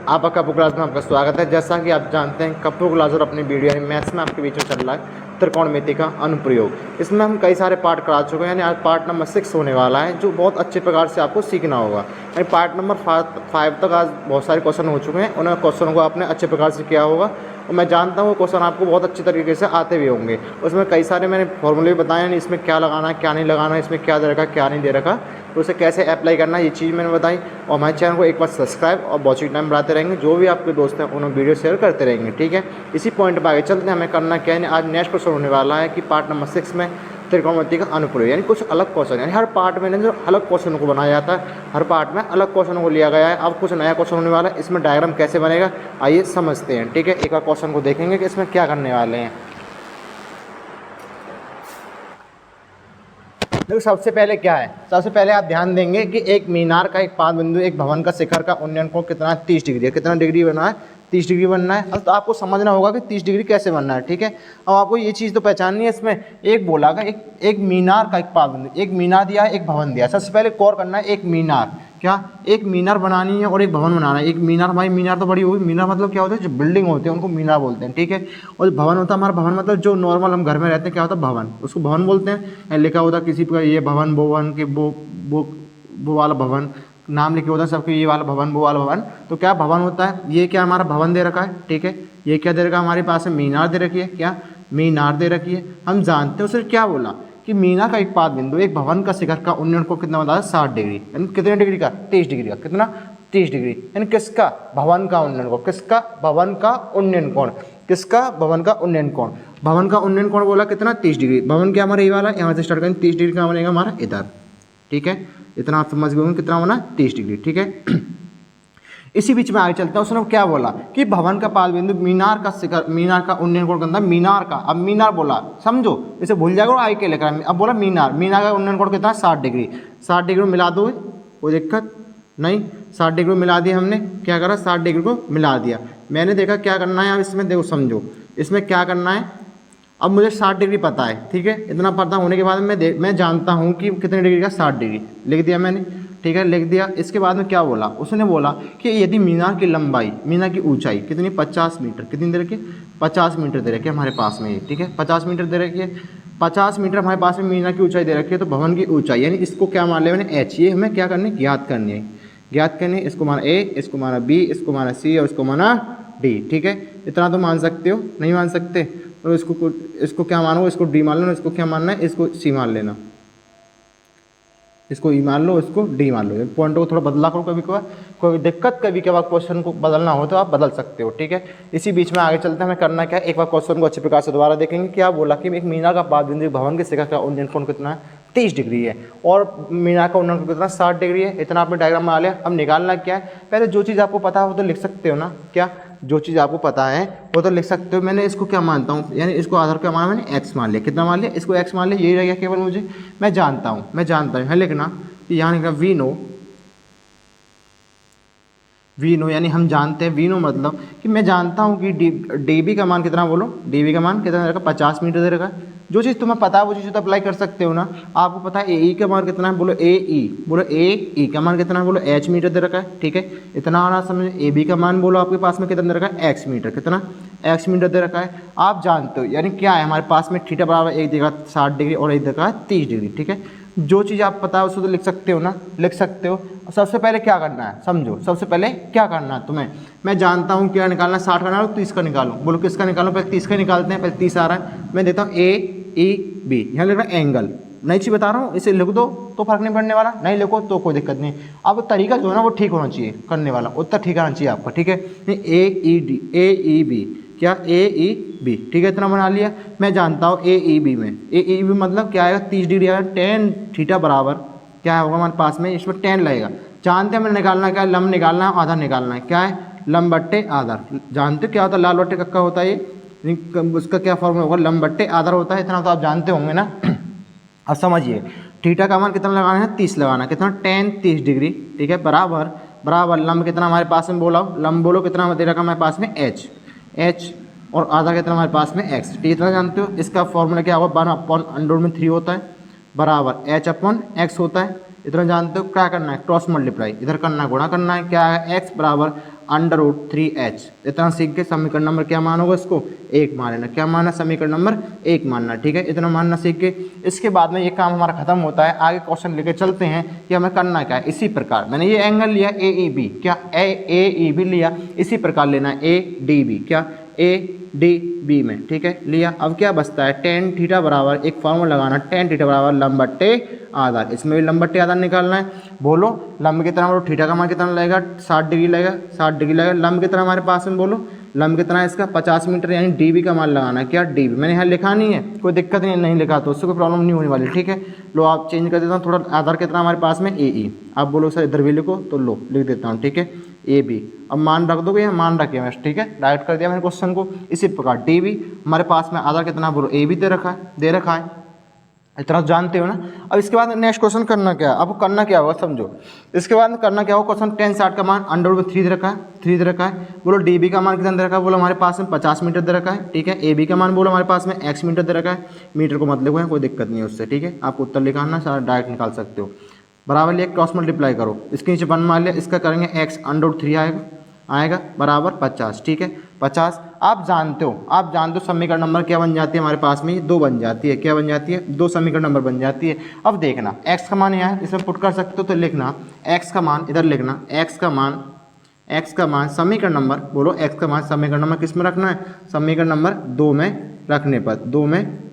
आपका कपूर क्लास में आपका स्वागत है। जैसा कि आप जानते हैं कपूर क्लास और अपनी वीडियो यानी मैथ्स में आपके बीच में चल रहा है त्रिकोणमिति का अनुप्रयोग। इसमें हम कई सारे पार्ट करा चुके हैं, यानी आज पार्ट नंबर 6 होने वाला है, जो बहुत अच्छे प्रकार से आपको सीखना होगा। यानी पार्ट नंबर 5 तक आज बहुत सारे क्वेश्चन हो चुके हैं, उन क्वेश्चनों को आपने अच्छे प्रकार से किया होगा और मैं जानता हूँ वो क्वेश्चन आपको बहुत अच्छे तरीके से आते भी होंगे। उसमें कई सारे मैंने फॉर्मूले भी बताए, यानी इसमें क्या लगाना है क्या नहीं लगाना है, इसमें क्या दे रखा क्या नहीं दे रखा, तो उसे कैसे अप्लाई करना है, ये चीज़ मैंने बताई। और हमारे चैनल को एक बार सब्सक्राइब और वॉचिंग टाइम बढ़ाते रहेंगे, जो भी आपके दोस्त हैं उन्हें वीडियो शेयर करते रहेंगे, ठीक है। इसी पॉइंट पर आगे चलते हैं, हमें करना क्या है। आज नेक्स्ट क्वेश्चन होने वाला है कि पार्ट नंबर 6 में त्रिकोणमिति का अनुप्रयोग, यानी कुछ अलग क्वेश्चन, यानी हर पार्ट में जो अलग क्वेश्चन को बनाया जाता है, हर पार्ट में अलग क्वेश्चन को लिया गया है। अब कुछ नया क्वेश्चन होने वाला है, इसमें डायग्राम कैसे बनेगा आइए समझते हैं, ठीक है। एक बार क्वेश्चन को देखेंगे कि इसमें क्या करने वाले हैं। देखो सबसे पहले क्या है, सबसे पहले आप ध्यान देंगे कि एक मीनार का एक पाद बिंदु एक भवन का शिखर का उन्नयन कोण कितना 30 डिग्री है। कितना डिग्री बना है? 30 डिग्री बनना है। अब तो आपको समझना होगा कि 30 डिग्री कैसे बनना है, ठीक है। अब आपको ये चीज़ तो पहचाननी है। इसमें एक बोला का एक मीनार का एक पाद बिंदु, एक मीनार दिया है एक भवन दिया है। सबसे पहले कौर करना है एक मीनार, क्या एक मीनार बनानी है और एक भवन बनाना है। एक मीनार, भाई मीनार तो बड़ी होगी, मीनार मतलब क्या होता है, जो बिल्डिंग होते हैं उनको मीनार बोलते हैं, ठीक है। और भवन होता है हमारा, भवन मतलब जो नॉर्मल हम घर में रहते हैं क्या होता है भवन, उसको भवन बोलते हैं। लिखा होता है किसी का ये भवन वो भवन के वो वाला भवन, नाम लिखे होता है सबके, ये वाला भवन वो वाला भवन, तो क्या भवन होता है। ये क्या हमारा भवन दे रखा है, ठीक है। ये क्या दे रखा है हमारे पास है, मीनार दे रखी है, क्या मीनार दे रखी है। हम जानते हैं उसने क्या बोला कि मीनार का एक पाद बिंदु एक भवन का शिखर का उन्नयन को कितना बताया 60 डिग्री, यानी कितने डिग्री का 30 डिग्री का, कितना 30 डिग्री, यानी किसका भवन का उन्नयन कोण, किसका भवन का उन्नयन कोण, किसका भवन का उन्नयन कोण, भवन का उन्नयन कोण बोला कितना 30 डिग्री। भवन क्या हमारा ये वाला, यहाँ से स्टार्ट करेंगे 30 डिग्री का बनेगा हमारा इधर, ठीक है। इतना आप समझ गए कितना बना 30 डिग्री, ठीक है। इसी बीच में आगे चलते हैं। उसने क्या बोला कि भवन का पाद बिंदु मीनार का शिखर, मीनार का उन्नयन कोण कितना, मीनार का, अब मीनार बोला समझो, इसे भूल जाएगा और आई के लेकर, अब बोला मीनार, मीनार का उन्नयन कोण कितना 60 डिग्री। 60 डिग्री मिला दो, कोई दिक्कत नहीं। 60 डिग्री मिला दिया हमने, क्या करा 60 डिग्री को मिला दिया। मैंने देखा क्या करना है, अब इसमें देखो समझो इसमें क्या करना है। अब मुझे 60 डिग्री पता है, ठीक है। इतना पता होने के बाद मैं जानता हूँ कि कितने डिग्री का 60 डिग्री लिख दिया मैंने, ठीक है, लिख दिया। इसके बाद में क्या बोला, उसने बोला कि यदि मीनार की लंबाई, मीनार की ऊंचाई कितनी 50 मीटर, कितनी दे रखी है 50 मीटर दे रखी है हमारे पास में, ठीक है 50 मीटर दे रखी है। 50 मीटर हमारे पास में मीनार की ऊंचाई दे रखी है, तो भवन की ऊंचाई यानी इसको क्या मान लिया मैंने एच, ये हमें क्या करनी ज्ञात करनी है, ज्ञात करनी है। इसको माना ए, इसको माना बी, इसको माना सी और इसको माना डी, ठीक है। इतना तो मान सकते हो, नहीं मान सकते तो इसको क्या मानो, इसको डी मान लो, इसको क्या मानना है, इसको सी मान लेना, इसको ई मान लो, इसको डी मान लो। पॉइंट को थोड़ा बदला करो, कभी कभार कोई दिक्कत, कभी कभार क्वेश्चन को बदलना हो तो आप बदल सकते हो, ठीक है। इसी बीच में आगे चलते हैं, हमें करना क्या है, एक बार क्वेश्चन को अच्छे प्रकार से दोबारा देखेंगे। क्या बोला कि एक मीनार का पाद बिंदु भवन के शिखर का उन्नयन कोण कितना है 30 डिग्री है और मीनार का उन्नयन कोण कितना 60 डिग्री है। इतना आपने डायग्राम बना लिया। अब निकालना क्या है, पहले जो चीज़ आपको पता है वो तो लिख सकते हो ना, क्या जो चीज़ आपको पता है वो तो लिख सकते हो। मैंने इसको क्या मानता हूँ, यानी इसको आधार क्या माना मैंने एक्स मान लिया, कितना मान लिया, इसको एक्स मान लिया, यही रह गया केवल मुझे, मैं जानता हूँ है लिखना कि यहाँ लिखा वी नो, यानी हम जानते हैं, वी नो मतलब कि मैं जानता हूँ कि डी बी का मान कितना, बोलो डी बी का मान कितना दे रखा 50 मीटर दे रखा है। जो चीज़ तुम्हें पता है वो चीज़ तो अप्लाई कर सकते हो ना। आपको पता है ए ई का मान कितना है, बोलो ए ई का मान कितना है, बोलो एच मीटर दे रखा है, ठीक है। इतना आना समझ। ए बी का मान बोलो आपके पास में कितना दे रखा है एक्स मीटर, कितना एक्स मीटर दे रखा है। आप जानते हो यानी क्या है हमारे पास में थीटा बराबर एक जगह 60 डिग्री और एक जगह 30 डिग्री, ठीक है। जो चीज़ आप पता है उसको तो लिख सकते हो ना, लिख सकते हो। सबसे पहले क्या करना है समझो, सबसे पहले क्या करना है तुम्हें, मैं जानता हूँ क्या निकालना है, 60 का निकालो 30 का निकालो, बोलो किसका निकालो, पहले 30 का निकालते हैं, पहले 30 आ रहा है, मैं देता हूँ ए ई बी, यहाँ लिख रहा है एंगल, नई चीज़ बता रहा हूँ, इसे लिख दो तो फर्क नहीं पड़ने वाला, नहीं लिखो तो कोई दिक्कत नहीं। अब तरीका जो है ना वो ठीक होना चाहिए, करने वाला उत्तर ठीक आना चाहिए आपका, ठीक है। ए ई बी क्या ए ई बी, ठीक है, इतना बना लिया। मैं जानता हूँ ए ई बी में, ए ई बी मतलब क्या आएगा 30 डिग्री आएगा, टेन थीटा बराबर क्या होगा हमारे पास में, इसमें 10 लगेगा। जानते हैं हमें निकालना क्या है, लंब निकालना है, आधार निकालना है, क्या है लंब बट्टे आधार। जानते हो क्या होता है, लाल बट्टे कक्का होता है ये, उसका क्या फॉर्मूला होगा, लंब बट्टे आधार होता है, इतना तो आप जानते होंगे ना। अब समझिए थीटा का मान कितना लगाना है 30 लगाना है, कितना 30 डिग्री, ठीक है, बराबर लंब कितना हमारे पास में बोला, लंब बोलो कितना दे रखा हमारे पास में एच और आधा कितना हमारे पास में एक्स, ठीक है जानते हो। इसका फॉर्मूला क्या होगा 1/√3 होता है, बराबर h/x होता है, इतना जानते हो। क्या करना है क्रॉस मल्टीप्लाई, इधर करना है गुणा करना है, क्या है x बराबर √3h। इतना सीख के समीकरण नंबर क्या मान होगा, इसको 1 मान लेना। क्या मानना, समीकरण नंबर 1 मानना, ठीक है। इतना मानना सीख के इसके बाद में ये काम हमारा खत्म होता है। आगे क्वेश्चन लेके चलते हैं कि हमें करना क्या है। इसी प्रकार मैंने ये एंगल लिया AEB, क्या AEB लिया, इसी प्रकार लेना है ADB, क्या ADB में, ठीक है लिया। अब क्या बचता है, tan थीटा बराबर, एक फॉर्मूला लगाना, tan थीटा बराबर लंब बट्टे आधार। इसमें भी लंब बट्टे आधार निकालना है। बोलो लंब कितना, बोलो थीटा का मान कितना लगेगा, 60 डिग्री लगेगा, 60 डिग्री लगेगा। लंब कितना हमारे पास में, बोलो लंब कितना है इसका, 50 मीटर, यानी DB का मान लगाना है, क्या DB। मैंने यहाँ लिखा नहीं है, कोई दिक्कत नहीं लिखा तो उससे कोई प्रॉब्लम नहीं होने वाली, ठीक है। लो आप चेंज कर देता हूँ थोड़ा, आधार कितना हमारे पास में AE। आप बोलो सर इधर भी लिखो, तो लो लिख देता हूँ, ठीक है AB। अब मान रख दोगे, यहाँ मान रखिए मैं, ठीक है डायरेक्ट कर दिया मैंने क्वेश्चन को। इसी प्रकार DB हमारे पास में आधार कितना, बोलो AB दे रखा है, इतना जानते हो ना। अब इसके बाद नेक्स्ट क्वेश्चन करना क्या है, आपको करना क्या होगा समझो। इसके बाद करना क्या होगा, क्वेश्चन tan 60 का मान √3 दे रखा है, 3 दे रखा है। बोलो DB का मान कितना दे रखा है, बोलो हमारे पास में 50 मीटर दे रखा है, ठीक है। AB का मान बोलो हमारे पास में x मीटर दे रखा है, मीटर को मतलब है, कोई दिक्कत नहीं है उससे, ठीक है। आपको उत्तर लिखाना सारा डायरेक्ट निकाल सकते हो। बराबर लिया, क्रॉस मल्टीप्लाई करो, इसके नीचे 1 मान लिया, इसका करेंगे x √3 आएगा बराबर 50, ठीक है 50। आप जानते हो समीकरण नंबर क्या बन जाती है हमारे पास में, 2 बन जाती है। क्या बन जाती है, 2 समीकरण नंबर बन जाती है। अब देखना x का मान यहाँ इसमें पुट कर सकते हो, तो लिखना x का मान, इधर लिखना x का मान समीकरण नंबर, बोलो x का मान समीकरण नंबर किस में रखना है, समीकरण नंबर 2 में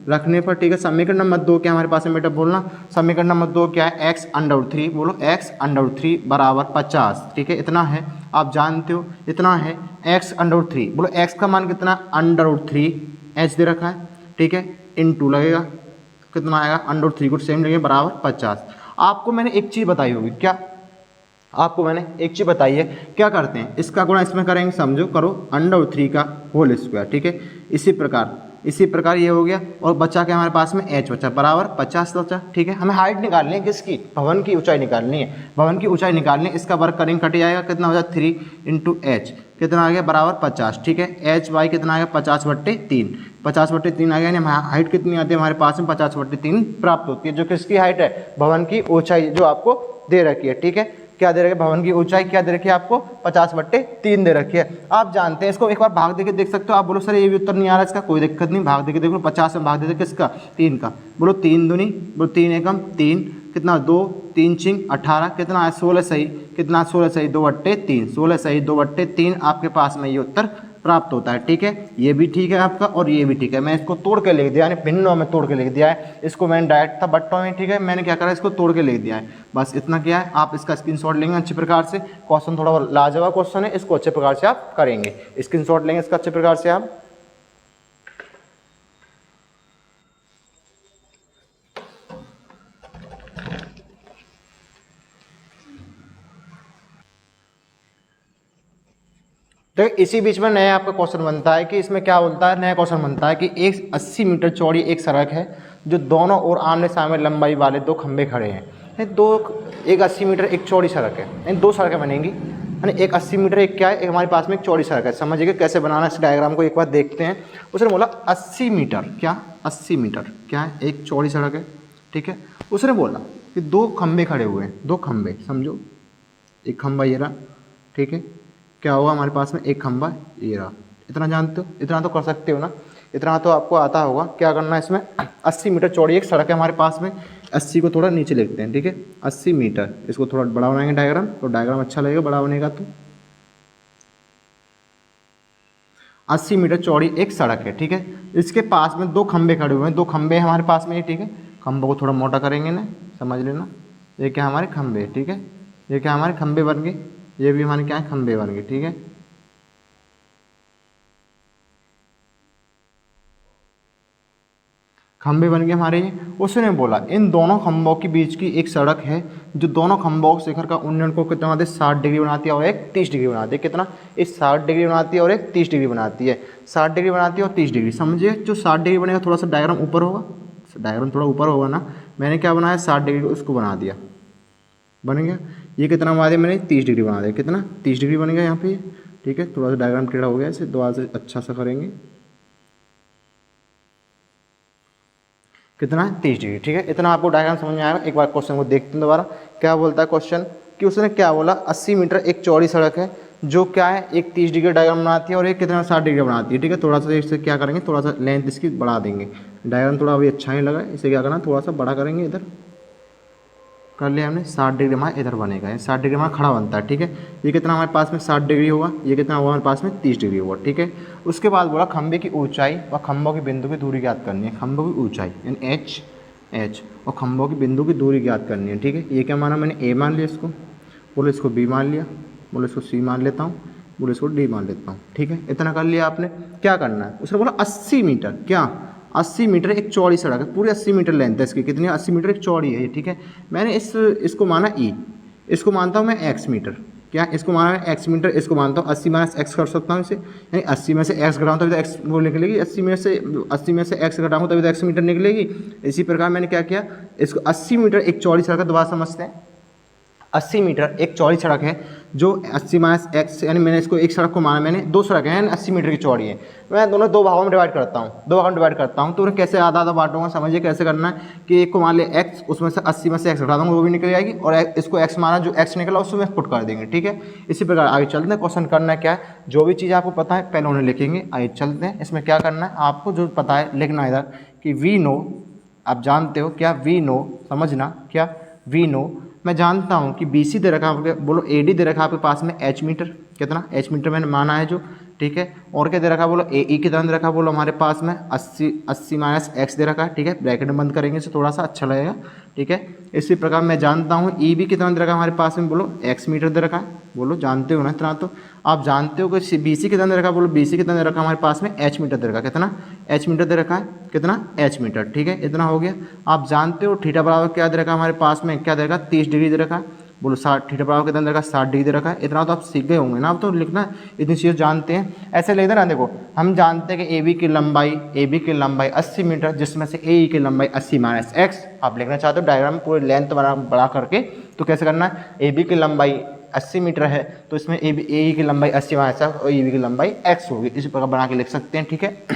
रखने पर, ठीक है। समीकरण नंबर 2 क्या हमारे पास में बेटा, बोलना समीकरण नंबर 2 क्या है, x √3, बोलो x √3 बराबर 50, ठीक है। इतना है, आप जानते हो इतना है x √3, बोलो x का मान कितना, √3h दे रखा है, ठीक है, * लगेगा, कितना आएगा, √3 को सेम लगेगा बराबर 50। आपको मैंने एक चीज़ बताई होगी, क्या आपको मैंने एक चीज़ बताई है, क्या करते हैं इसका गुणा इसमें करेंगे, समझो करो, √3 का होल स्क्वायर, ठीक है। इसी प्रकार ये हो गया, और बच्चा क्या हमारे पास में h बचा बराबर 50 बचा, ठीक है। हमें हाइट निकालनी है, किसकी, भवन की ऊंचाई निकालनी है, भवन की ऊंचाई निकालनी है। इसका वर्ग करेंगे, कट जाएगा, कितना हो जाएगा 3 × h, कितना आ गया बराबर 50, ठीक है। h बाई कितना आएगा 50/3, 50/3 आ गया, यानी हाइट कितनी आती है हमारे पास में, 50/3 प्राप्त होती है, जो किसकी हाइट है, भवन की ऊंचाई जो आपको दे रखी है, ठीक है। क्या दे रखी है, भवन की ऊंचाई क्या दे रखी है आपको, 50/3 दे रखी है। आप जानते हैं, इसको एक बार भाग देके देख सकते हो। आप बोलो सर ये भी उत्तर नहीं आ रहा इसका, कोई दिक्कत नहीं, भाग देके देखो, 50 में भाग देते किसका, 3 का, बोलो 3 दूनी, बोलो 3 एकम 3, कितना 2, 3 × 18, कितना है 16 सही, कितना 16 सही 2/3, 16 सही 2/3 आपके पास में ये उत्तर प्राप्त होता है, ठीक है। ये भी ठीक है आपका, और ये भी ठीक है। मैं इसको तोड़ के लिख दिया, यानी भिन्नों में तोड़ के लिख दिया है, इसको मैंने डायरेक्ट था बट्टों में, ठीक है, मैंने क्या करा, इसको तोड़ के लिख दिया है, बस इतना क्या है। आप इसका स्क्रीनशॉट लेंगे अच्छे प्रकार से, क्वेश्चन थोड़ा लाजवाब क्वेश्चन है, इसको अच्छे प्रकार से आप करेंगे, स्क्रीनशॉट लेंगे इसका अच्छे प्रकार से आप। तो इसी बीच में नया आपका क्वेश्चन बनता है कि इसमें क्या बोलता है, नया क्वेश्चन बनता है कि एक 80 मीटर चौड़ी एक सड़क है, जो दोनों ओर आमने सामने लंबाई वाले 2 खंभे खड़े हैं। एक 80 मीटर एक चौड़ी सड़क है, यानी 2 सड़कें बनेंगी, यानी एक 80 मीटर एक क्या है, एक हमारे पास में एक चौड़ी सड़क है। समझिए कैसे बनाना है इस डायग्राम को, एक बार देखते हैं। उसने बोला 80 मीटर, क्या 80 मीटर क्या है, एक चौड़ी सड़क है, ठीक है। उसने बोला कि 2 खंभे खड़े हुए हैं, 2 खंभे, समझो एक खंभा ये रहा, ठीक है, क्या होगा हमारे पास में एक खंभा ये रहा। इतना जानते हो, इतना तो कर सकते हो ना, इतना तो आपको आता होगा। क्या करना है इसमें, 80 मीटर चौड़ी एक सड़क है हमारे पास में, 80 को थोड़ा नीचे लिखते हैं, ठीक है 80 मीटर, इसको थोड़ा बड़ा बनाएंगे डायग्राम, तो डायग्राम अच्छा लगेगा बड़ा बनेगा। तो 80 मीटर चौड़ी एक सड़क है, ठीक है। इसके पास में 2 खंभे खड़े हुए हैं, 2 खंभे हमारे पास में, ठीक है। खंभों को थोड़ा मोटा करेंगे ना, समझ लेना, ये क्या हमारे खंभे, ठीक है, ये क्या हमारे खंभे बन गए, ये भी हमारे क्या है, खंभे बन गए, ठीक है। खंभे बन गए हमारे ये। उसने बोला इन दोनों खंभों के बीच की एक सड़क है, जो दोनों खंभों के शिखर का उन्नयन को कितना बनाती है, 60 डिग्री बनाती है और एक 30 डिग्री बनाती है। कितना, एक 60 डिग्री बनाती है और एक 30 डिग्री बनाती है, 60 डिग्री बनाती है और 30 डिग्री। समझिए जो 60 डिग्री बनेगा, थोड़ा सा डायग्राम ऊपर होगा, डायग्राम थोड़ा ऊपर होगा ना, मैंने क्या बनाया 60 डिग्री को उसको बना दिया, बन गया। ये कितना बना दिया मैंने, 30 डिग्री बना दिया, कितना 30 डिग्री बन गया यहाँ पे, ठीक है। थोड़ा सा डायग्राम टेढ़ा हो गया, इसे दोबारा से अच्छा सा करेंगे, कितना है 30 डिग्री, ठीक है। इतना आपको डायग्राम समझ में आएगा। एक बार क्वेश्चन को देखते हैं दोबारा, क्या बोलता है क्वेश्चन कि उसने क्या बोला, 80 मीटर एक चौड़ी सड़क है, जो क्या है एक 30 डिग्री डायग्राम बनाती है और एक कितना 60 डिग्री बनाती है, ठीक है। थोड़ा सा इससे क्या करेंगे, थोड़ा सा लेंथ इसकी बढ़ा देंगे। डायग्राम थोड़ा अभी अच्छा नहीं लगा, इसे क्या करना, थोड़ा सा बड़ा करेंगे, इधर कर लिया हमने। 60 डिग्री हमारा इधर बनेगा, 60 डिग्री हमारा खड़ा बनता है, ठीक है। ये कितना हमारे पास में 60 डिग्री होगा, ये कितना होगा हमारे पास में 30 डिग्री होगा, ठीक है। उसके बाद बोला खंभे की ऊंचाई व खंभों के बिंदु की दूरी ज्ञात करनी है। खंभों की ऊंचाई यानी एच और खंभों की बिंदु की दूरी ज्ञात करनी है, ठीक है। ये क्या माना मैंने, ए मान लिया इसको, बोलो इसको बी मान लिया, बोलो इसको सी मान लेता हूँ, बोलो इसको डी मान लेता हूँ, ठीक है। इतना कर लिया आपने। क्या करना है, उसने बोला 80 मीटर, क्या 80 मीटर एक चौड़ी सड़क है, पूरी 80 मीटर लेंथ है इसकी, कितनी 80 मीटर एक चौड़ी है ये, ठीक है। मैंने इसको माना ई, इसको मानता हूँ मैं एक्स मीटर, क्या इसको माना है एक्स मीटर, इसको मानता हूँ 80 माइनस एक्स कर सकता हूँ इसे, यानी 80 में से एक्स घटाऊँ तभी तो एक्स वो निकलेगी, 80 में से एक्स घटाऊँ तभी तो एक्स मीटर निकलेगी। इसी प्रकार मैंने क्या किया, इसको 80 मीटर एक चौड़ी सड़क है, दोबारा समझते हैं। 80 मीटर एक चौड़ी सड़क है, जो 80 माइनस एक्स, यानी मैंने इसको एक सड़क को माना, मैंने दो सड़क है यानी 80 मीटर की चौड़ी है। मैं दोनों दो भागों में डिवाइड करता हूँ, दो भागों में डिवाइड करता हूँ, तो उन्हें कैसे आधा आधा बांटूंगा, समझिए कैसे करना है कि एक को मान लिया एक्स, उसमें से 80 में से एक्स घटा दूँगा वो भी निकल जाएगी, और इसको एक्स माना, जो एक्स निकला उसमें पुट कर देंगे, ठीक है। इसी प्रकार आगे चलते हैं, क्वेश्चन करना क्या है, जो भी चीज़ आपको पता है पहले उन्हें लिखेंगे। आगे चलते हैं, इसमें क्या करना है, आपको जो पता है लिखना इधर कि वी नो, आप जानते हो क्या, वी नो, समझना क्या, वी नो, मैं जानता हूँ कि BC दे रखा है, बोलो AD दे रखा है आपके पास में H मीटर, कितना H मीटर मैंने माना है जो, ठीक है। और क्या दे रखा है, बोलो AE कितना दे रखा है, बोलो हमारे पास में 80 माइनस एक्स दे रखा है, ठीक है। ब्रैकेट में बंद करेंगे इसे, थोड़ा सा अच्छा लगेगा, ठीक है। इसी प्रकार मैं जानता हूँ EB कितना दे रखा है हमारे पास में, बोलो x मीटर दे रखा है, बोलो जानते हो ना इतना, तो आप जानते हो कि BC कितना दे रखा है, बोलो BC कितना दे रखा है हमारे पास में, H मीटर दे रखा है, कितना H मीटर दे रखा है, कितना H मीटर, ठीक है। इतना हो गया। आप जानते हो थीटा बराबर क्या दे रखा है हमारे पास में, क्या दे रखा है 30 डिग्री दे रखा है, बोलो 60, थीटा बराबर कितना दे रखा है 60 डिग्री दे रखा है। इतना तो आप सीख गए होंगे ना, अब तो लिखना इतनी चीज़ जानते हैं। ऐसे ले देना, देखो हम जानते हैं कि AB की लंबाई 80 मीटर, जिसमें से AE की लंबाई 80 माइनस एक्स। आप लिखना चाहते हो डायग्राम में पूरी लेंथ बड़ा करके, तो कैसे करना है, AB की लंबाई 80 मीटर है तो इसमें AE की लंबाई 80 माइनस एक्स और EB की लंबाई x होगी, इसी प्रकार बना के लिख सकते हैं, ठीक है।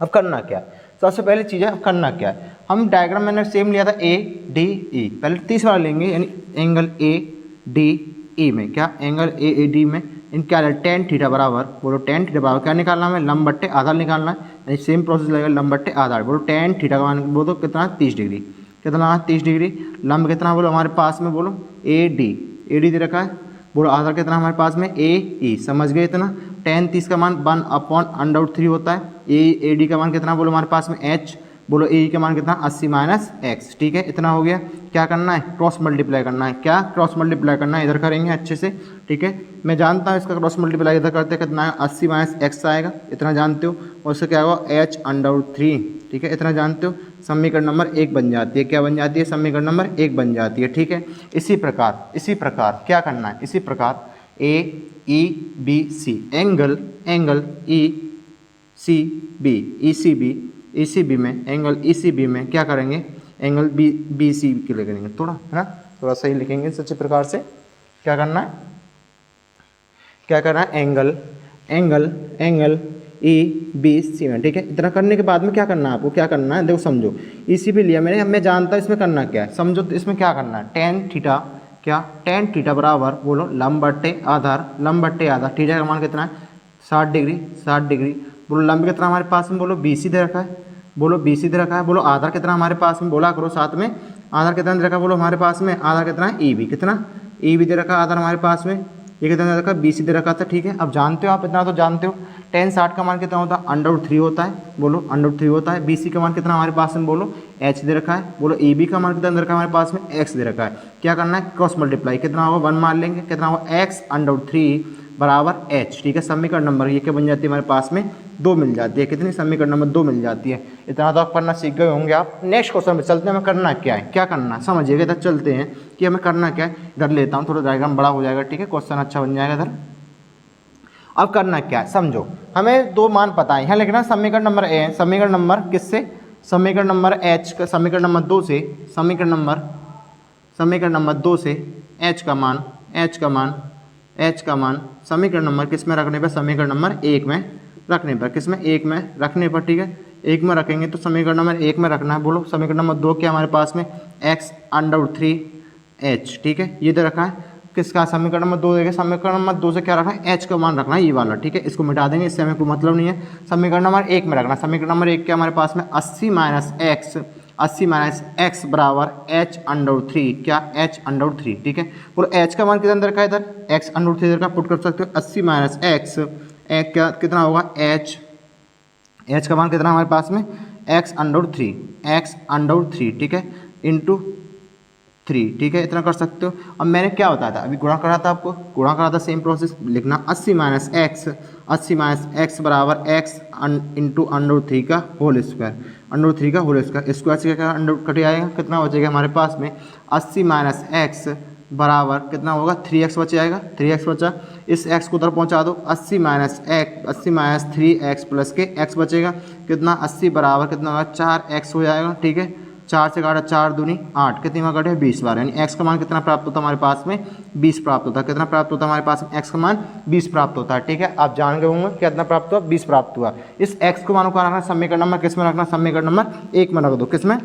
अब करना क्या, सबसे पहली चीज़ है, अब करना क्या है, हम डायग्राम मैंने सेम लिया था ADE, पहले तीसरा लेंगे, यानी एंगल ADE में, क्या एंगल AAD में इन क्या टेन थीटा बराबर, बोलो टेन थीटा बराबर क्या निकालना है, लंब बट्टे आधार निकालना है, यानी सेम प्रोसेस लगेगा, लंब बट्टे आधार, बोलो टेन थीटा का मान बोलो कितना 30 डिग्री, कितना 30 डिग्री, लंब कितना बोलो हमारे पास में, बोलो AD दे रखा है, बोलो आधार कितना हमारे पास में AE, समझ गए इतना। टेन 30 का मान 1/√3 होता है, AD का मान कितना बोलो हमारे पास में H, बोलो AE का मान कितना 80 माइनस एक्स, ठीक है। इतना हो गया। क्या करना है, क्रॉस मल्टीप्लाई करना है, क्या क्रॉस मल्टीप्लाई करना है, इधर करेंगे अच्छे से, ठीक है। मैं जानता हूँ इसका क्रॉस मल्टीप्लाई इधर करते कितना है 80 माइनस एक्स आएगा, इतना जानते हो, और इससे क्या होगा H/3, ठीक है, इतना जानते हो। समीकरण नंबर 1 बन जाती है, क्या बन जाती है, समीकरण नंबर 1 बन जाती है, ठीक है। इसी प्रकार क्या करना है, इसी प्रकार AEBC एंगल ECB में एंगल ECB में क्या करेंगे, एंगल BC के लिए करेंगे, थोड़ा है ना, थोड़ा सही लिखेंगे इस अच्छे प्रकार से। क्या करना है, एंगल EBC में, ठीक है। इतना करने के बाद में क्या करना है आपको, क्या करना है, देखो समझो, ECB लिया मैंने, मैं जानता हूँ इसमें करना क्या है, समझो। तो इसमें क्या करना है, टेन थीटा बराबर बोलो लंब बट्टे आधार, थीटा का मान कितना है 60 डिग्री, बोलो लंब कितना हमारे पास में, बोलो BC दे रखा है, बोलो आधार कितना हमारे पास में, बोला करो साथ में, आधार कितना दे रखा है, बोलो हमारे पास में आधार कितना है EB, कितना EB दे रखा है आधार हमारे पास में, ये कितना दे रखा है BC दे रखा था, ठीक है। अब जानते हो आप इतना तो जानते हो, टेन 60 का मान कितना होता है √3 होता है, बोलो √3 होता है। BC का मान कितना हमारे पास में, बोलो H दे रखा है, बोलो EB का मान कितना दे रखा है हमारे पास में, X दे रखा है। क्या करना है, क्रॉस मल्टीप्लाई, कितना होगा 1 मान लेंगे, कितना होगा X/3 बराबर H, ठीक है। समीकरण नंबर ये क्या बन जाती है हमारे पास में 2 मिल जाती है, कितनी समीकरण नंबर 2 मिल जाती है। इतना तो आप करना सीख गए होंगे आप। नेक्स्ट क्वेश्चन में चलते हैं, हमें करना क्या है, क्या करना है समझिएगा, इधर चलते हैं कि हमें करना क्या है। इधर लेता हूँ, थोड़ा डायग्राम बड़ा हो जाएगा, ठीक है, क्वेश्चन अच्छा बन जाएगा इधर। अब करना क्या है, समझो, हमें 2 मान पता है, यहाँ लिखना समीकरण नंबर A, समीकरण नंबर किससे, समीकरण नंबर H का, समीकरण नंबर 2 से, समीकरण नंबर 2 से H का मान समीकरण नंबर किस में रखने पर, समीकरण नंबर 1 में रखने पर, किस में 1 में रखने पर, ठीक है। 1 में रखेंगे तो समीकरण नंबर 1 में रखना है, बोलो समीकरण नंबर 2 क्या हमारे पास में X/3H, ठीक है, ये दे रखा है। किसका समीकरण नंबर 2 देखें, समीकरण नंबर 2 से क्या रखना है, एच का मान रखना है ये वाला, ठीक है। इसको मिटा देंगे, इससे हमें कोई मतलब नहीं है। समीकरण नंबर 1 में रखना, समीकरण नंबर 1 क्या हमारे पास में 80 माइनस एक्स बराबर एच अंडर 3, क्या एच अंडर 3, ठीक है। बोलो एच का मान कितना रखा है इधर, एक्स अंडर 3 इधर का पुट कर सकते हो। 80 माइनस एक्स एक क्या कितना होगा एच का मान कितना हमारे पास में एक्स अंडर 3, ठीक है, इंटू 3, ठीक है, इतना कर सकते हो। अब मैंने क्या बताया था, अभी गुणा करा था, आपको गुणा करा था, सेम प्रोसेस लिखना। 80 माइनस एक्स बराबर एक्स इंटू अंडर 3 का होल स्क्वायर, स्क्वायर से क्या अंडर कट जाएगा, कितना बचेगा हमारे पास में 80 माइनस एक्स बराबर कितना होगा 3x बच जाएगा, 3x बचा, इस x को उधर पहुंचा दो, 80 माइनस 3x प्लस के x बचेगा कितना 80 बराबर कितना होगा 4x हो जाएगा, ठीक है। 4 से काटा 4 दूनी 8, कितनी बार कटे 20 बार, यानी x का मान कितना प्राप्त होता है हमारे पास में 20 प्राप्त होता है। कितना प्राप्त होता है हमारे पास में x का मान 20 प्राप्त होता है, ठीक है। आप जान गए होंगे कितना प्राप्त हुआ, 20 प्राप्त हुआ। इस x को मान को रखना समीकरण नंबर किस में रखना, समीकरण नंबर 1 में रख दो, किसमें,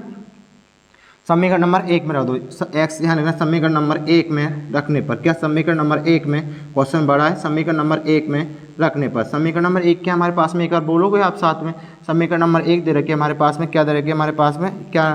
समीकरण नंबर 1 में रख दो। एक्स यहाँ लिखना समीकरण नंबर 1 में रखने पर, क्या समीकरण नंबर 1 में, क्वेश्चन बड़ा है, समीकरण नंबर 1 में रखने पर, समीकरण नंबर 1 क्या हमारे पास में, एक बार बोलोगे आप साथ में, समीकरण नंबर 1 दे रखी है हमारे पास में, क्या दे रखी है हमारे पास में, क्या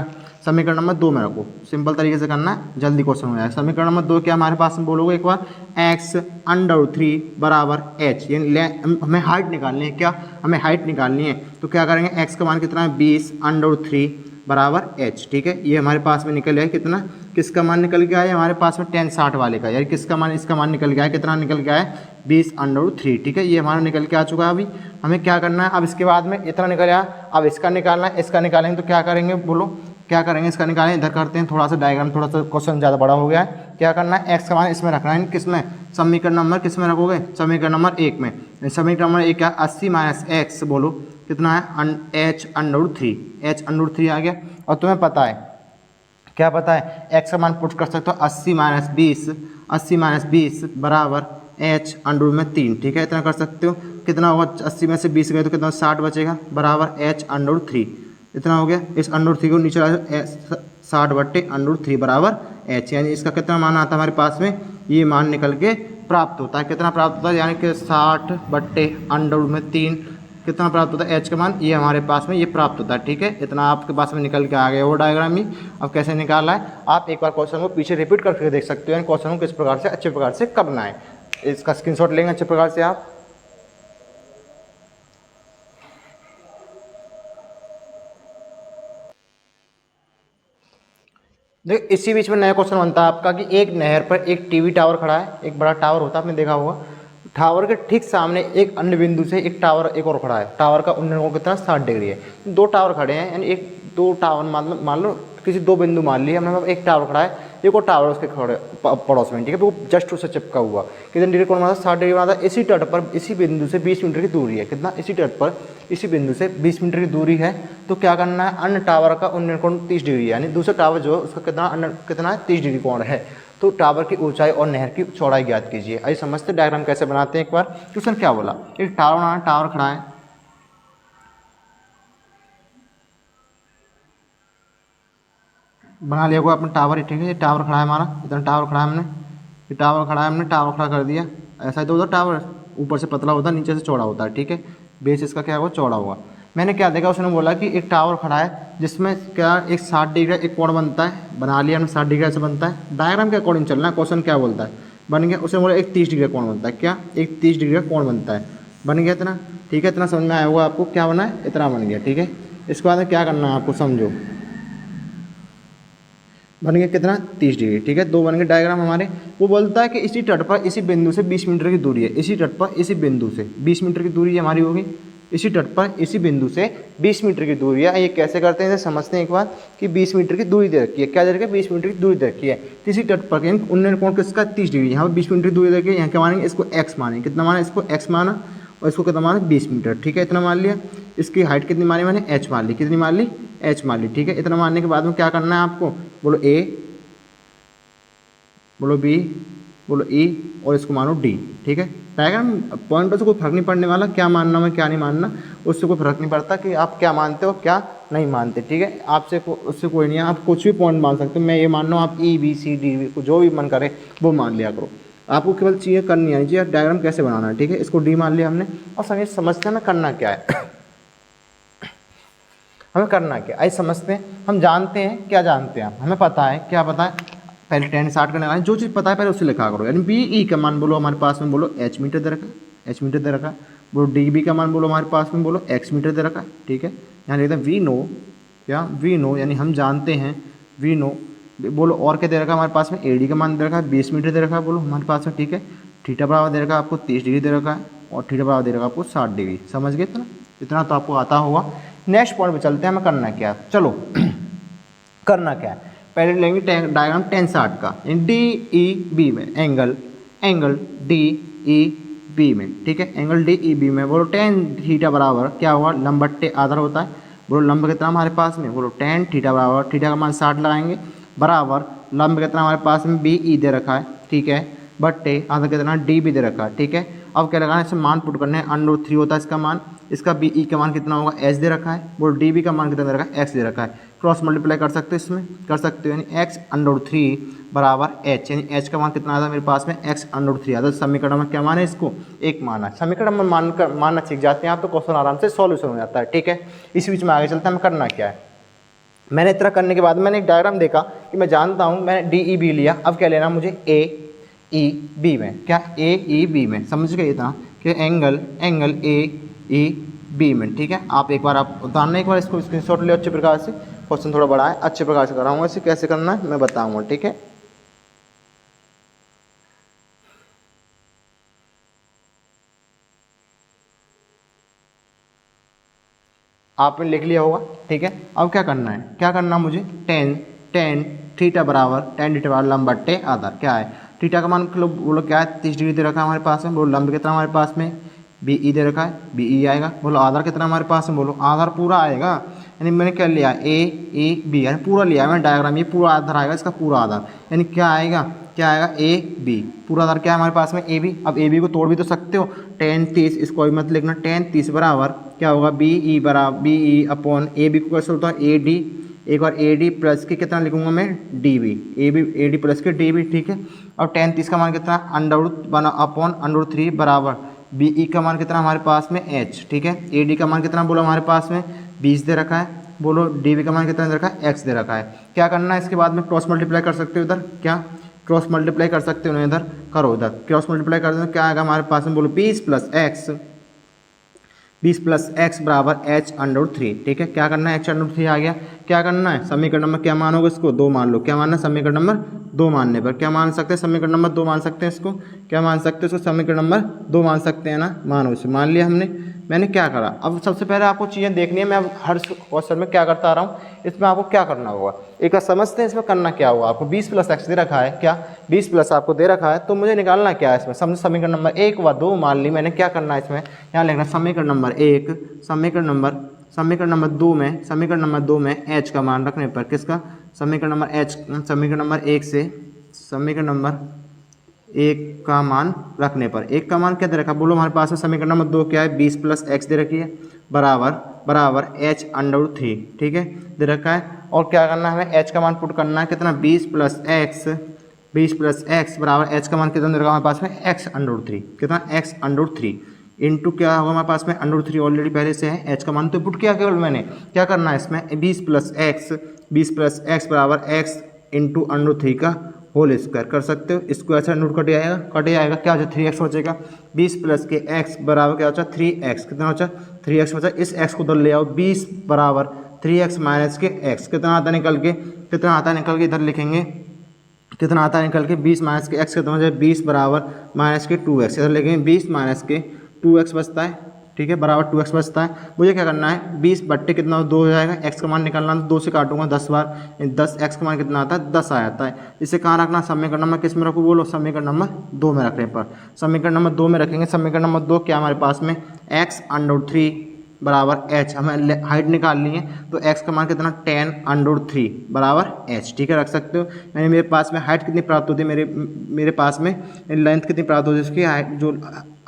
समीकरण नंबर 2 में रखो, सिंपल तरीके से करना है, जल्दी क्वेश्चन हो जाएगा। समीकरण नंबर 2 क्या हमारे पास में बोलोगे एक बार, एक्स अंडर 3 बराबर एच, यानी हमें हाइट निकालनी है, क्या हमें हाइट निकालनी है, तो क्या करेंगे, एक्स का मान कितना है 20 अंडर 3 बराबर एच, ठीक है। ये हमारे पास में निकल गया कितना, किसका मान निकल गया है हमारे पास में tan 60 वाले का, यानी किसका मान, इसका मान निकल गया है, कितना निकल गया है 20 अंडर 3, ठीक है। ये हमारा निकल के आ चुका है। अभी हमें क्या करना है, अब इसके बाद में इतना निकल गया, अब इसका निकालना है, इसका निकालेंगे तो क्या करेंगे, बोलो क्या करेंगे, इसका निकालें, इधर करते हैं, थोड़ा सा डायग्राम, थोड़ा सा क्वेश्चन ज़्यादा बड़ा हो गया है। क्या करना है, एक्स का मान इसमें रखना है, किसमें, समीकरण नंबर किस में रखोगे, समीकरण नंबर 1 में। समीकरण नंबर 1 क्या 80 माइनस एक्स, बोलो कितना है एच अंडर 3 आ गया। और तुम्हें पता है, क्या पता है, एक्स का मान पुट कर सकते हो 80 माइनस 20 बराबर एच अंडर में 3, ठीक है, इतना कर सकते हो। कितना होगा 80 में से 20 गए तो कितना 60 बचेगा, बराबर एच अंडर 3, इतना हो गया। इस अंडर 3 को नीचे 60 बट्टे अंडर 3 बराबर एच, यानी इसका कितना मान आता है हमारे पास में, ये मान निकल के प्राप्त होता है, कितना प्राप्त होता है, यानी कि 60 बट्टे अंडर में 3 कितना प्राप्त होता है एच का मान, ये हमारे पास में ये प्राप्त होता है, ठीक है। इतना आपके पास में निकल के आ गया वो डायग्राम ही। अब कैसे निकालना है, आप एक बार क्वेश्चन को पीछे रिपीट करके देख सकते हो, यानी क्वेश्चन को किस प्रकार से अच्छे प्रकार से करना है, इसका स्क्रीनशॉट लेंगे अच्छे प्रकार से आप। देखिए इसी बीच में नया क्वेश्चन बनता है आपका कि एक नहर पर एक टीवी टावर खड़ा है, एक बड़ा टावर होता है, आपने देखा होगा। टावर के ठीक सामने एक अन्य बिंदु से एक टावर एक और खड़ा है, टावर का उन्नयन कोण कितना 60 डिग्री है। दो टावर खड़े हैं, यानी एक दो टावर मान लो किसी दो बिंदु मान लिए हमने, एक टावर खड़ा है, एक और टावर उसके खड़े पड़ोस में, ठीक है, वो जस्ट उससे चिपका हुआ, कितने डिग्री कोण बना था 60 डिग्री बना था। इसी तट पर इसी बिंदु से 20 मीटर की दूरी है, कितना, इसी तट पर इसी बिंदु से 20 मीटर की दूरी है। तो क्या करना है, अन्य टावर का उन्नयन कोण 30 डिग्री है, यानी दूसरा टावर जो है उसका कितना है 30 डिग्री कोण है। तो टावर की ऊंचाई और नहर की चौड़ाई ज्ञात कीजिए। आइए समझते डायग्राम कैसे बनाते हैं। एक बार क्वेश्चन क्या बोला, एक टावर बनाना, टावर खड़ा है, बना लिया आपने टावर, ठीक है, ये टावर खड़ा है हमारा, इतना टावर खड़ा है हमने, ये टावर खड़ा है हमने, टावर खड़ा कर दिया। ऐसा ही तो उधर टावर ऊपर से पतला होता है, नीचे से चौड़ा होता है, ठीक है, बेस इसका क्या होगा चौड़ा होगा। मैंने क्या देखा, उसने बोला कि एक टावर खड़ा है जिसमें क्या एक 60 डिग्री एक कोण बनता है, बना लिया हमने 60 डिग्री से बनता है। डायग्राम के अकॉर्डिंग चलना है, क्वेश्चन क्या बोलता है, बन गया। उसने बोला एक 30 डिग्री कोण बनता है, क्या एक 30 डिग्री कोण बनता है, बन गया इतना, ठीक है, इतना समझ में आया होगा आपको, क्या बना है इतना बन गया, ठीक है। इसके बाद क्या करना है आपको, समझो, बन गया कितना 30 डिग्री, ठीक है, दो बन गए डायग्राम हमारे। वो बोलता है कि इसी तट पर इसी बिंदु से 20 मीटर की दूरी है, इसी तट पर इसी बिंदु से 20 मीटर की दूरी हमारी होगी, इसी तट पर इसी बिंदु से 20 मीटर की दूरी है। ये कैसे करते हैं, समझते हैं एक बार कि 20 मीटर की दूरी दे रखी है, क्या दे रखी है 20 मीटर की दूरी दे रखी है। इसी तट पर उन्नयन कोण किसका 30 डिग्री, यहाँ पर 20 मीटर की दूरी दे रखी है, यहाँ क्या मानेंगे इसको x मानेंगे, कितना माना इसको x माना, और इसको कितना माना 20 मीटर, ठीक है, इतना मान लिया। इसकी हाइट कितनी मानी मैंने h मान ली, कितनी मान ली h मान ली, ठीक है। इतना मानने के बाद में क्या करना है आपको, बोलो a, बोलो बी, बोलो ई, और इसको मानो डी, ठीक है। डायग्राम पॉइंटों से कोई फर्क नहीं पड़ने वाला, क्या मानना है क्या नहीं मानना, उससे कोई फर्क नहीं पड़ता कि आप क्या मानते हो क्या नहीं मानते, ठीक है। आपसे उससे कोई नहीं है, आप कुछ भी पॉइंट मान सकते हो। मैं ये मान रहा हूँ आप ई बी सी डी जो भी मन करे वो मान लिया करो, आपको केवल चीज़ें करनी आनी चाहिए, डायग्राम कैसे बनाना है, ठीक है। इसको डी मान लिया हमने और समझते हैं ना करना क्या है हमें करना क्या आई समझते हैं। हम जानते हैं क्या जानते हैं, हमें पता है क्या पता है, पहले 10 स्टार्ट करने वाले जो चीज़ पता है पहले उससे लिखा करो। यानी बी ई का मान बोलो हमारे पास में, बोलो एच मीटर दे रखा है, एच मीटर दे रखा है। बोलो डी बी का मान बोलो हमारे पास में, बोलो एक्स मीटर दे रखा है, ठीक है। यहाँ लिखते हैं वी नो, क्या वी नो यानी हम जानते हैं, वी नो। बोलो और क्या दे रखा है हमारे पास में, ए डी का मान दे रखा है 20 मीटर दे रखा है, बोलो हमारे पास में, ठीक है। थीटा बराबर दे रखा है आपको 30 डिग्री दे रखा है, और थीटा बराबर दे रखा है आपको 60 डिग्री। समझ गए इतना, इतना तो आपको आता होगा। नेक्स्ट पॉइंट पे चलते हैं, हमें करना क्या है, चलो करना क्या है, पहले लेंगे डायग्राम 10 60 का। डी ई बी में एंगल डी ई बी में, ठीक है, एंगल डी ई बी में। बोलो टेन थीटा बराबर क्या होगा, लंब बट्टे आधार होता है। बोलो लंब कितना हमारे पास में, बोलो टेन थीटा बराबर, थीटा का मान 60 लगाएंगे, बराबर लंब कितना हमारे पास में बी ई दे रखा है, ठीक है, बट्टे आधार कितना डी बी दे रखा है, ठीक है। अब क्या लगाना है, इसमें मान पुट करने हैं, √3 होता है इसका मान, इसका बी ई का मान कितना होगा, एच दे रखा है। बोलो डी बी का मान कितना दे रखा है, एक्स दे रखा है। क्रॉस मल्टीप्लाई कर सकते हो, इसमें कर सकते हो, यानी एक्स √3 बराबर एच, यानी एच का मान कितना आता है मेरे पास में, एक्स √3 आता है। समीकरण में क्या मान है, इसको एक मान है। समीकरण में मानना सीख जाते हैं आप तो क्वेश्चन आराम से सॉल्यूशन हो जाता है, ठीक है। इसी बीच में आगे चलते हैं, हमें करना क्या है। मैंने इतना करने के बाद मैंने एक डायग्राम देखा कि मैं जानता हूँ, मैंने डी ई बी लिया। अब क्या लेना मुझे, ए ई बी में, क्या ए ई बी में, समझ गए इतना कि एंगल ए ई बी में, ठीक है। आप एक बार आप उतारना, एक बार इसको स्क्रीनशॉट ले अच्छे प्रकार से, क्वेश्चन थोड़ा बड़ा है, अच्छे प्रकार से कराऊंगा, इसे कैसे करना है मैं बताऊंगा, ठीक है। आपने लिख लिया होगा, ठीक है। अब क्या करना है, क्या करना मुझे, टेन थीटा बराबर लंब बट्टे आधार, क्या है थीटा का मान, बोलो क्या है 30 डिग्री दे रखा है हमारे पास में। बोलो लंब कितना हमारे पास में, बी ई दे रखा है, बी ई आएगा। बोलो आधार कितना हमारे पास में, बोलो आधार पूरा आएगा, यानी मैंने क्या लिया, ए ई बी, यानी पूरा लिया है मैंने डायग्राम, ये पूरा आधार आएगा, इसका पूरा आधार, यानी क्या आएगा, क्या आएगा, ए बी, पूरा आधार क्या है हमारे पास में, ए बी। अब ए बी को तोड़ भी तो सकते हो, 10 30, इसको अभी मत लिखना, 10 30 बराबर क्या होगा, बी ई बराबर B E upon A B को कैसे होता है, ए डी, एक बार ए डी प्लस के कितना लिखूंगा मैं, D B, A D plus K D B, ठीक है। और 10 30 का मान कितना, √3 बराबर बी ई का मान कितना हमारे पास में, एच, ठीक है। ए डी का मान कितना बोलो हमारे पास में 20 दे रखा है। बोलो डी बी का मान कितना दे रखा है, एक्स दे रखा है। क्या करना है, इसके बाद में क्रॉस मल्टीप्लाई कर सकते हो इधर, क्या क्रॉस मल्टीप्लाई कर सकते हो ना, इधर करो, इधर क्रॉस मल्टीप्लाई कर दो, क्या आएगा हमारे पास में, बोलो 20 प्लस एक्स बराबर एच √3, ठीक है। क्या करना है, एच √3 आ गया। क्या करना है, समीकरण नंबर क्या मानोगे, इसको 2 मान लो। क्या मानना है, समीकरण नंबर 2 मानने पर क्या मान सकते हैं, समीकरण नंबर 2 मान सकते हैं, इसको क्या मान सकते हैं, इसको समीकरण नंबर 2 मान सकते हैं ना, मानो इसे, मान लिया हमने। मैंने क्या करा, अब सबसे पहले आपको चीज़ें देखनी है, मैं अब हर क्वेश्चन में क्या करता आ रहा हूँ, इसमें आपको क्या करना होगा, एक बार समझते हैं इसमें करना क्या होगा। आपको 20 प्लस एक्स दे रखा है, क्या 20 प्लस आपको दे रखा है, तो मुझे निकालना क्या है इसमें, समझ समीकरण नंबर 1 व 2 मान ली मैंने। क्या करना है इसमें, यहाँ लिखना समीकरण नंबर 1, समीकरण नंबर 2 में एच का मान रखने पर, किसका, समीकरण नंबर 1 से समीकरण नंबर 1 का मान रखने पर, 1 का मान क्या दे रखा, बोलो हमारे पास में समीकरण नंबर 2 क्या है, 20 प्लस एक्स दे रखी है, बराबर एच √3, ठीक है, दे रखा है। और क्या करना है, हमें एच का मान पुट करना है, कितना 20 प्लस एक्स बराबर एच का मान कितना दे रखा हमारे पास में, एक्स √3, कितना एक्स √3 इंटू क्या होगा हमारे पास में, √3 ऑलरेडी पहले से है, एच का मान तो पुट किया केवल मैंने। क्या करना है इसमें, 20 प्लस एक्स बराबर एक्स इंटू √3 का होल स्क्वायर कर सकते हो। इसको ऐसा नोट कट जाएगा, क्या हो जाए 3x बचेगा। 20 प्लस के x बराबर क्या होता है 3x, कितना होता है 3x बचा। इस x को उधर ले आओ, 20 बराबर 3x माइनस के x, कितना आता निकल के इधर लिखेंगे, कितना आता है निकल के 20 माइनस के x कितना हो जाए 20 बराबर माइनस के 2x, इधर लिखेंगे 20 माइनस के 2x बचता है, ठीक है, बराबर 2x बचता है। मुझे क्या करना है, 20 बट्टे कितना 2 हो जाएगा, x का मान निकालना है, 2 से काटूंगा 10 बार, 10 x का मान कितना आता है 10 आ जाता है। इसे कहाँ रखना, समीकरण नंबर किस में रखूँ, बोलो समीकरण नंबर 2 में रखने पर, समीकरण नंबर 2 में रखेंगे। समीकरण नंबर 2 क्या हमारे पास में, x √3 बराबर h, हमें हाइट निकालनी है, तो x का मान कितना 10 √3 बराबर h, ठीक है, रख सकते हो। यानी मेरे पास में हाइट कितनी प्राप्त होती है, मेरे पास में लेंथ कितनी प्राप्त होती है, इसकी हाइट जो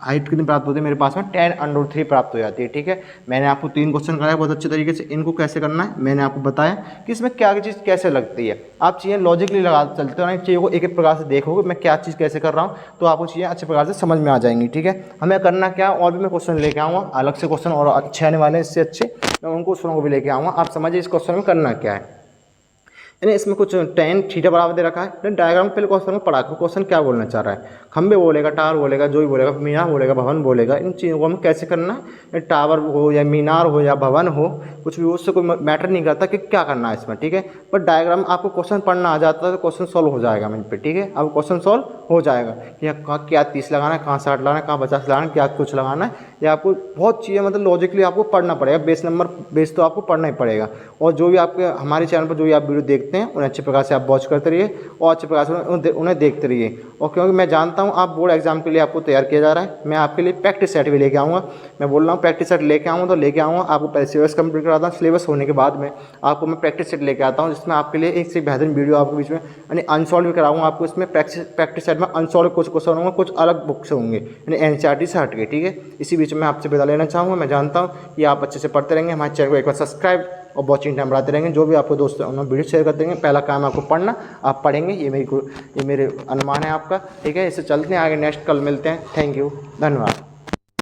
हाइट कितनी प्राप्त होती है मेरे पास में 10√3 प्राप्त हो जाती है। ठीक है, मैंने आपको 3 क्वेश्चन कराया बहुत अच्छे तरीके से। इनको कैसे करना है मैंने आपको बताया कि इसमें क्या चीज़ कैसे लगती है। आप चीज़ें लॉजिकली लगा चलते हो ना, चीज़ों को एक एक प्रकार से देखोगे मैं क्या चीज़ कैसे कर रहा हूँ, तो आपको चीज़ें अच्छे प्रकार से समझ में आ जाएंगी। ठीक है, हमें करना क्या, और भी मैं क्वेश्चन लेके आऊँगा अलग से क्वेश्चन और अच्छे आने वाले हैं, इससे अच्छे मैं उन क्वेश्चनों को भी लेके आऊँगा। आप समझिए इस क्वेश्चन में करना क्या है। यानी इसमें कुछ tan थीटा बराबर दे रखा है। डायग्राम पहले क्वेश्चन में पढ़ा, क्वेश्चन क्या बोलना चाह रहा है, खंबे बोलेगा, टावर बोलेगा, जो भी बोलेगा, मीनार बोलेगा, भवन बोलेगा, इन चीज़ों को हमें कैसे करना है, टावर हो या मीनार हो या भवन हो, कुछ भी उससे कोई मैटर नहीं करता कि क्या करना है इसमें। ठीक है, पर डायग्राम आपको क्वेश्चन पढ़ना आ जाता है तो क्वेश्चन सॉल्व हो जाएगा वहीं पे। ठीक है, अब क्वेश्चन सॉल्व हो जाएगा कि कहाँ क्या 30 लगाना है, कहाँ 60 लगाना है, कहाँ 50 लगाना है, क्या कुछ लगाना है, या आपको बहुत चीज़ें मतलब लॉजिकली आपको पढ़ना पड़ेगा। बेस नंबर बेस तो आपको पढ़ना ही पड़ेगा। और जो भी आपके हमारे चैनल पर जो भी आप वीडियो देखते हैं उन्हें अच्छे प्रकार से आप वॉच करते रहिए और अच्छे प्रकार से उन्हें देखते रहिए। और क्योंकि मैं जानता हूँ आप बोर्ड एग्जाम के लिए आपको तैयार किया जा रहा है, मैं आपके लिए प्रैक्टिस सेट भी लेके आऊँगा। मैं बोल रहा हूँ प्रैक्टिस सेट लेके आऊँगा तो लेके आऊँगा, आपको पहले सिलेबस कंप्लीट कराता हूँ, सिलेबस होने के बाद में आपको मैं प्रैक्टिस सेट लेके आता हूँ, जिसमें आपके लिए एक से बेहतरीन वीडियो आपके बीच में यानी अनसॉल्व भी कराऊंगा आपको। इसमें प्रैक्टिस सेट में अनसॉल्व कुछ क्वेश्चन होंगे, कुछ अलग बुक से होंगे यानी एनसीईआरटी से हट के। ठीक है, इसी बीच में आपसे विदा लेना चाहूँगा। मैं जानता हूँ कि आप अच्छे से पढ़ते रहेंगे, हमारे चैनल को एक बार सब्सक्राइब और वॉचिंग टाइम बढ़ाते रहेंगे। जो भी आपको दोस्त उन्होंने वीडियो शेयर कर देंगे, पहला काम आपको पढ़ना, आप पढ़ेंगे, ये मेरे अनुमान है आपका। ठीक है, इससे चलते हैं आगे, नेक्स्ट कल मिलते हैं। थैंक यू, धन्यवाद।